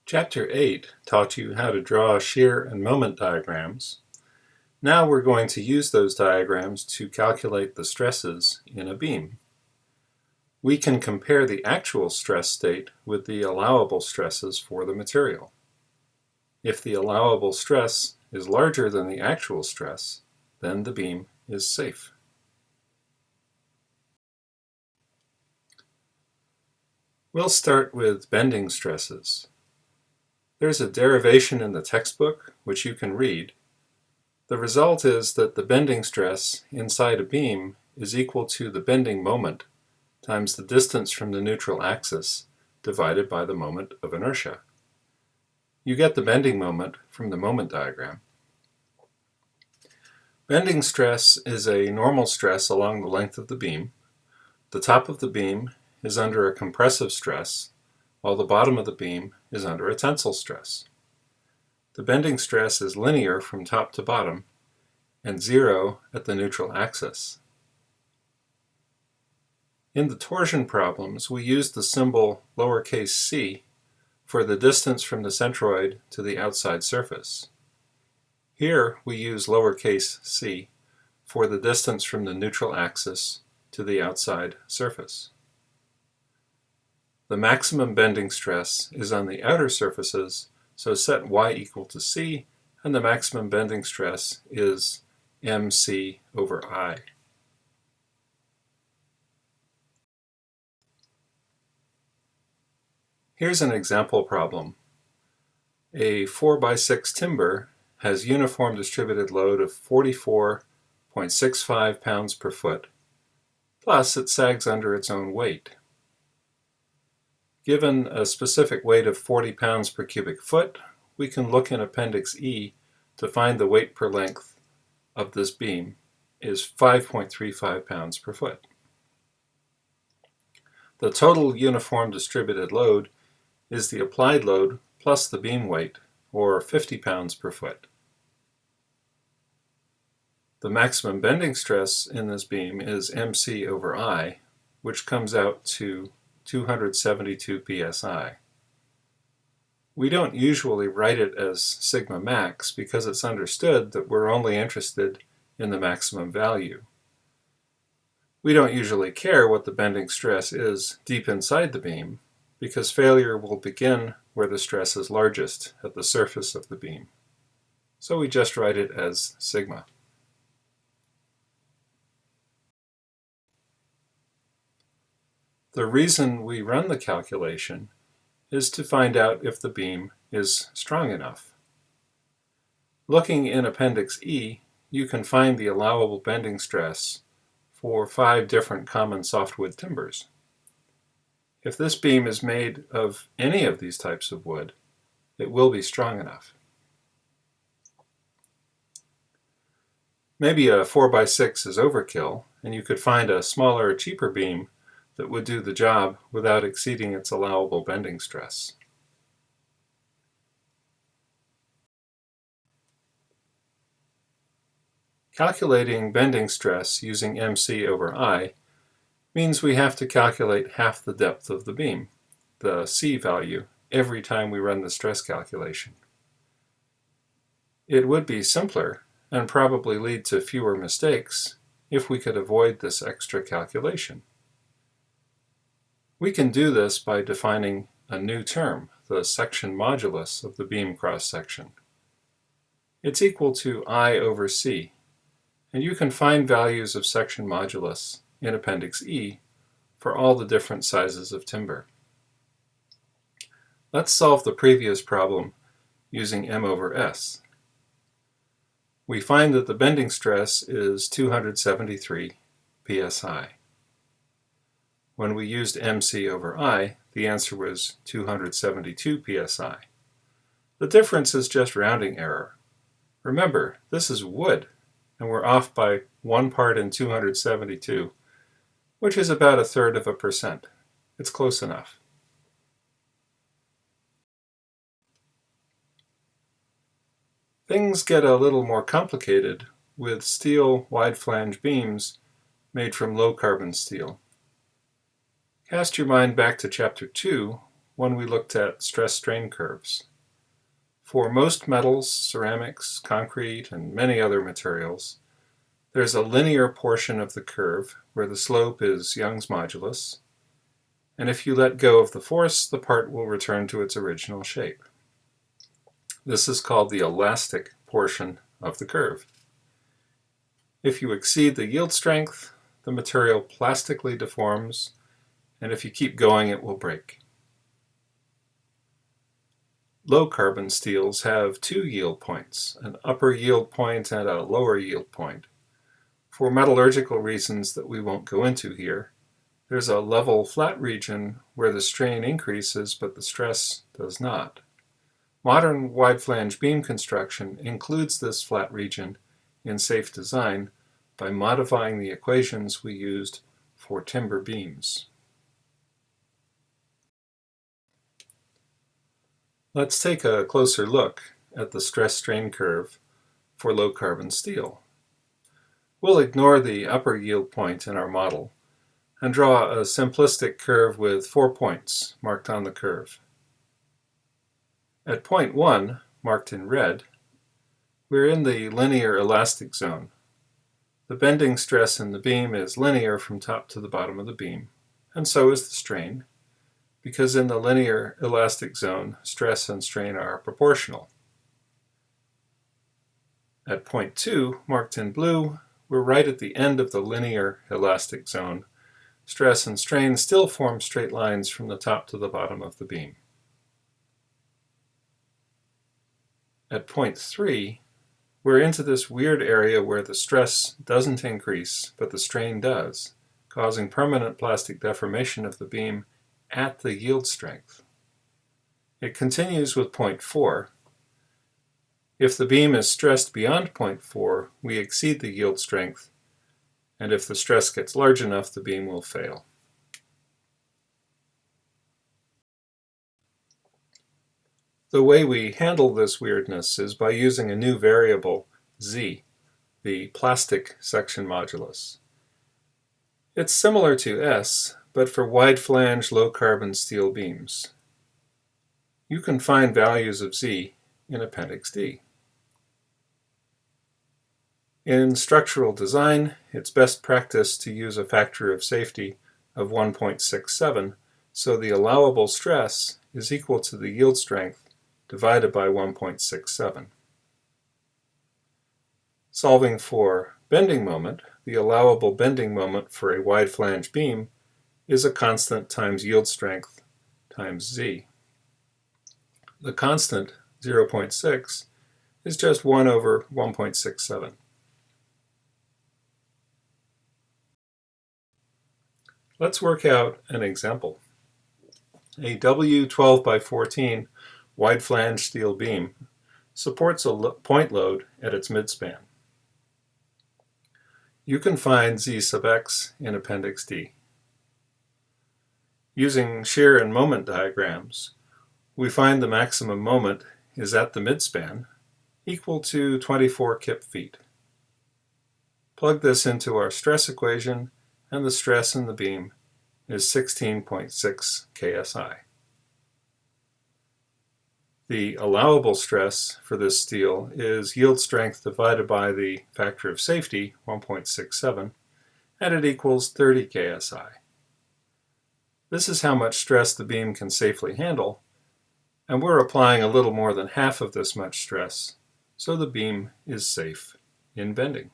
Chapter 8 taught you how to draw shear and moment diagrams. Now we're going to use those diagrams to calculate the stresses in a beam. We can compare the actual stress state with the allowable stresses for the material. If the allowable stress is larger than the actual stress, then the beam is safe. We'll start with bending stresses. There's a derivation in the textbook, which you can read. The result is that the bending stress inside a beam is equal to the bending moment times the distance from the neutral axis divided by the moment of inertia. You get the bending moment from the moment diagram. Bending stress is a normal stress along the length of the beam. The top of the beam is under a compressive stress, while the bottom of the beam is under a tensile stress. The bending stress is linear from top to bottom and zero at the neutral axis. In the torsion problems, we use the symbol lowercase c for the distance from the centroid to the outside surface. Here we use lowercase c for the distance from the neutral axis to the outside surface. The maximum bending stress is on the outer surfaces, so set y equal to c, and the maximum bending stress is mc over I. Here's an example problem. A 4x6 timber has uniform distributed load of 44.65 pounds per foot, plus it sags under its own weight. Given a specific weight of 40 pounds per cubic foot, we can look in Appendix E to find the weight per length of this beam is 5.35 pounds per foot. The total uniform distributed load is the applied load plus the beam weight, or 50 pounds per foot. The maximum bending stress in this beam is mc over I, which comes out to 272 psi. We don't usually write it as sigma max because it's understood that we're only interested in the maximum value. We don't usually care what the bending stress is deep inside the beam because failure will begin where the stress is largest, at the surface of the beam. So we just write it as sigma. The reason we run the calculation is to find out if the beam is strong enough. Looking in Appendix E, you can find the allowable bending stress for 5 different common softwood timbers. If this beam is made of any of these types of wood, it will be strong enough. Maybe a 4x6 is overkill, and you could find a smaller, cheaper beam that would do the job without exceeding its allowable bending stress. Calculating bending stress using mc over I means we have to calculate half the depth of the beam, the c value, every time we run the stress calculation. It would be simpler and probably lead to fewer mistakes if we could avoid this extra calculation. We can do this by defining a new term, the section modulus of the beam cross-section. It's equal to I over C, and you can find values of section modulus in Appendix E for all the different sizes of timber. Let's solve the previous problem using m over s. We find that the bending stress is 273 psi. When we used mc over I, the answer was 272 psi. The difference is just rounding error. Remember, this is wood, and we're off by 1 part in 272, which is about 1/3%. It's close enough. Things get a little more complicated with steel wide-flange beams made from low-carbon steel. Cast your mind back to Chapter 2, when we looked at stress-strain curves. For most metals, ceramics, concrete, and many other materials, there's a linear portion of the curve where the slope is Young's modulus, and if you let go of the force, the part will return to its original shape. This is called the elastic portion of the curve. If you exceed the yield strength, the material plastically deforms, and if you keep going, it will break. Low-carbon steels have two yield points, an upper yield point and a lower yield point. For metallurgical reasons that we won't go into here, there's a level flat region where the strain increases but the stress does not. Modern wide-flange beam construction includes this flat region in safe design by modifying the equations we used for timber beams. Let's take a closer look at the stress-strain curve for low-carbon steel. We'll ignore the upper yield point in our model and draw a simplistic curve with 4 points marked on the curve. At point 1, marked in red, we're in the linear elastic zone. The bending stress in the beam is linear from top to the bottom of the beam, and so is the strain, because in the linear elastic zone, stress and strain are proportional. At point 2, marked in blue, we're right at the end of the linear elastic zone. Stress and strain still form straight lines from the top to the bottom of the beam. At point 3, we're into this weird area where the stress doesn't increase, but the strain does, causing permanent plastic deformation of the beam at the yield strength. It continues with point 4. If the beam is stressed beyond point 4, we exceed the yield strength, and if the stress gets large enough, the beam will fail. The way we handle this weirdness is by using a new variable, z, the plastic section modulus. It's similar to S, but for wide-flange low-carbon steel beams. You can find values of z in Appendix D. In structural design, it's best practice to use a factor of safety of 1.67, so the allowable stress is equal to the yield strength divided by 1.67. Solving for bending moment, the allowable bending moment for a wide flange beam is a constant times yield strength times z. The constant, 0.6, is just 1 over 1.67. Let's work out an example. A W12 by 14 wide flange steel beam supports a point load at its midspan. You can find Z sub x in Appendix D. Using shear and moment diagrams, we find the maximum moment is at the midspan, equal to 24 kip feet. Plug this into our stress equation, and the stress in the beam is 16.6 ksi. The allowable stress for this steel is yield strength divided by the factor of safety, 1.67, and it equals 30 ksi. This is how much stress the beam can safely handle, and we're applying a little more than half of this much stress, so the beam is safe in bending.